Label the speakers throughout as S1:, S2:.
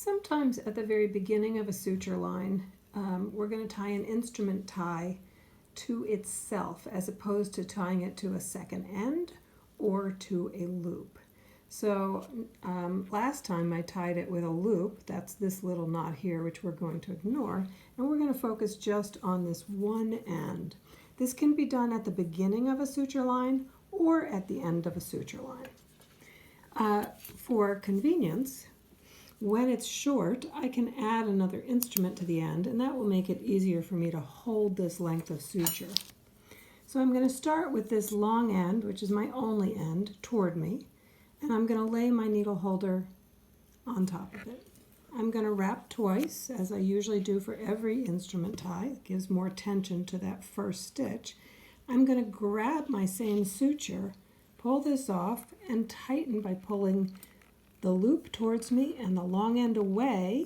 S1: Sometimes at the very beginning of a suture line, we're going to tie an instrument tie to itself as opposed to tying it to a second end or to a loop. So last time I tied it with a loop. That's this little knot here, which we're going to ignore, and we're going to focus just on this one end. This can be done at the beginning of a suture line or at the end of a suture line. For convenience, when it's short, I can add another instrument to the end, and that will make it easier for me to hold this length of suture. So I'm going to start with this long end, which is my only end, toward me, and I'm going to lay my needle holder on top of it. I'm going to wrap twice, as I usually do for every instrument tie. It gives more tension to that first stitch. I'm going to grab my same suture, pull this off, and tighten by pulling the loop towards me and the long end away,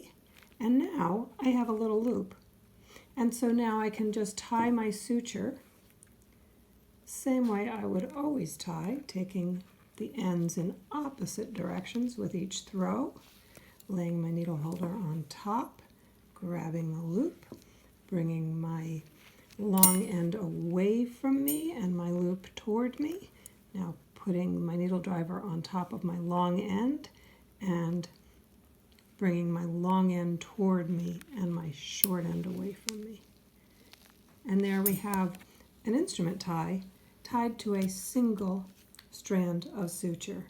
S1: and now I have a little loop. And so now I can just tie my suture same way I would always tie, taking the ends in opposite directions with each throw, laying my needle holder on top, grabbing the loop, bringing my long end away from me and my loop toward me. Now putting my needle driver on top of my long end and bringing my long end toward me and my short end away from me. And there we have an instrument tie tied to a single strand of suture.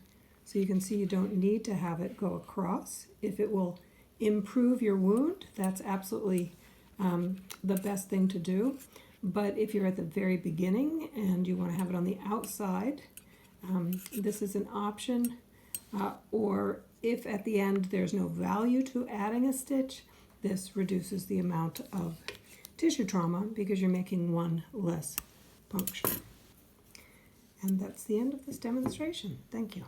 S1: So you can see you don't need to have it go across. If it will improve your wound, that's absolutely the best thing to do. But if you're at the very beginning and you want to have it on the outside, this is an option. Or if at the end there's no value to adding a stitch, this reduces the amount of tissue trauma because you're making one less puncture. And that's the end of this demonstration. Thank you.